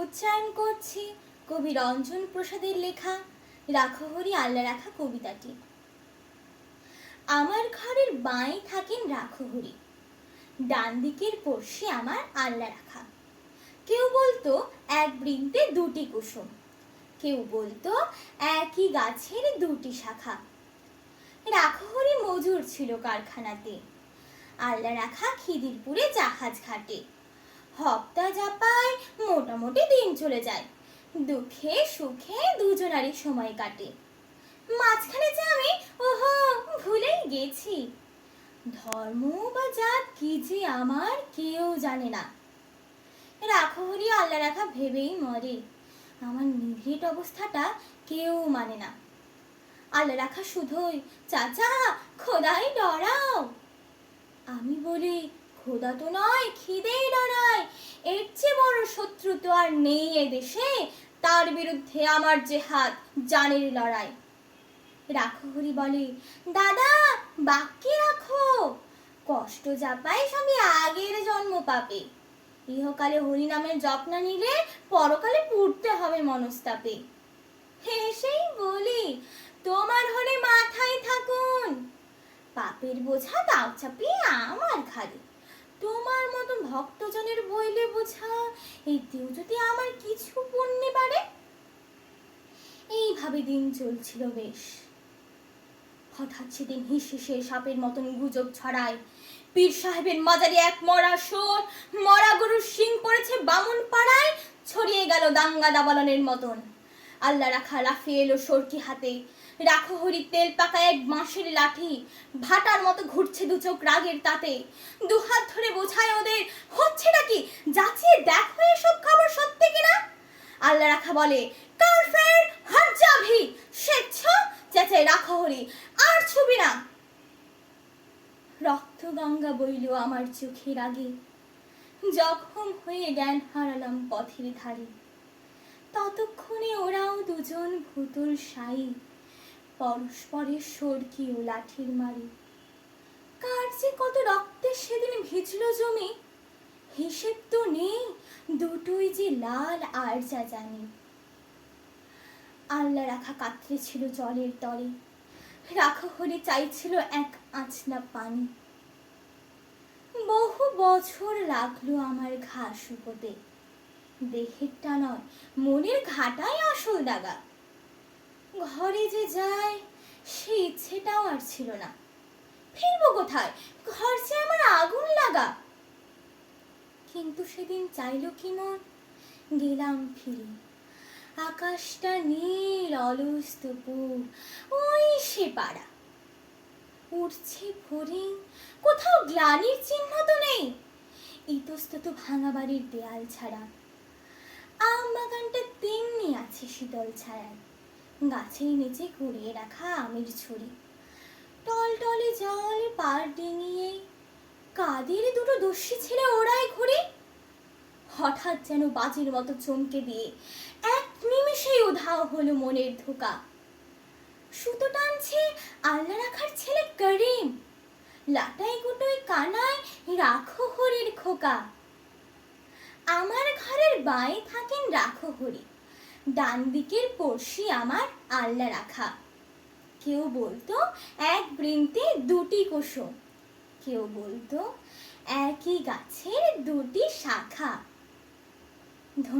উচ্চারণ করছি কবি রঞ্জন প্রসাদের লেখা রাখো হরি আল্লাহ রাখা কবিতাটি। আমার ঘরের বাঁয়ে থাকেন রাখো হরি, ডান দিকের পড়শি আমার আল্লাহ রাখা। কেউ বলতো এক বৃন্তে দুটি কুসুম, কেউ বলতো একই গাছের দুটি শাখা। রাখো হরি মজুর ছিল কারখানাতে, আল্লাহ রাখা খিদিরপুরে জাহাজ ঘাটে। হপ্তা জাপায় মোটামুটি দিন চলে যায়, দুঃখে সুখে দুজনারই সময় কাটে। মাঝখানে যে আমি ভুলেই গেছি, ধর্ম বা জাত কি যে আমার কেউ জানে না। রাখো হরি আল্লাহ রাখা ভেবেই মরে, আমার নিভৃত অবস্থাটা কেউ মানে না। আল্লাহ রাখা শুধুই চাচা খোদাই ডরাও, আমি বলি খোদা তো নয় খিদেই ডরায়, এর চেয়ে বড় শত্রু তো আর নেই এ দেশে, তার বিরুদ্ধে আমার যে হাত জানের লড়াই। রাখো হরি বলে দাদা বাক্যে রাখো, কষ্ট যাপাই সবই আগের জন্ম পাপে, ইহকালে হরি নামের জপ না নিলে পরকালে পুড়তে হবে মনস্তাপে। হেসেই বলি তোমার হলে মাথায় থাকুন, পাপের বোঝা দাও চাপিয়ে আমার ঘাড়ে, তোমার মতন ভক্তজনের বইলে বোঝা এতেও যদি আমার কিছু পুণ্যে পারে। এইভাবে দিন চলছিল বেশ। হঠাৎ সেদিন হিসেসে সাপের মতন গুজব ছড়ায়, পীর সাহেবের মাজারে এক মরা সোর, মরা গরুর শিং পড়েছে বামুন পাড়ায়, ছড়িয়ে গেল দাঙ্গা দাবালনের মতন। আল্লাহ রাখা লাফিয়ে এলো সরকি হাতে, রাখো হরি তেল পাকা এক বাঁশের লাঠি, ভাটার মতো ঘুরছে দু চোখ রাগের তাতে। দুহাত ধরে বোঝায় ওদের হচ্ছেটা কি, যাচিয়ে দেখো এসব খবর সত্যি কিনা। আল্লাহ রাখা বলে কারফের হরজাভি স্বেচ্ছ, চেঁচায় রাখো হরি আর ছবি না। রক্ত গঙ্গা বইল আমার চোখের আগে, জখম হয়ে জ্ঞান হারালাম পথের ধারে। ততক্ষণে ওরাও দুজন ভুতুল সাই, পরস্পরের সরকি ও লাঠির মারি। কার যে কত রক্তে সেদিন ভিজল জমি, হিসেব তো নেই, দুটোই যে লাল আর যা জানি। আল্লাহ রাখা কাতরে ছিল জলের তরে, রাখো হরি চাইছিল এক আঁচলা পানি। বহু বছর লাগলো আমার ঘা শুকোতে, দেহেরটা নয় মনের ঘাটাই আসল দাগা। ঘরে যে যায় সে ইচ্ছেটাও আর ছিল না, ফিরবো কোথায়, ঘর যে আমার আগুন লাগা। কিন্তু সেদিন চাইলো কি মন, গেলাম ফিরে, আকাশটা নীল অলস দুপুর, ওই সে পাড়া উঠছে ফড়িং, কোথাও গ্লানির চিহ্ন তো নেই, ইতস্তত ভাঙা বাড়ির দেয়াল ছাড়া। আম বাগানটা তেমনি আছে শীতল ছায়ায়, গাছের নিচে কুড়িয়ে রাখা আমের ছড়ি। টলটলে জল পার ডিঙিয়ে কাদের দুটো দস্যি ছেলে ওড়ায় ঘুরে। হঠাৎ যেন বাজির মতো চমকে দিয়ে এক নিমেষেই উধাও হলো মনের ধোকা। সুতো টানছে আল্লাহ রাখার ছেলে করিম, লাটাই গুটোই কানায় রাখো হরির খোকা। আমার ঘরের বাঁয়ে থাকেন রাখো হরি, ডান দিকের পড়শি আমার আল্লাহ রাখা। কেউ বলতো এক বৃন্তে দুটি কুসুম, কেউ বলতো একই গাছের দুটি শাখা।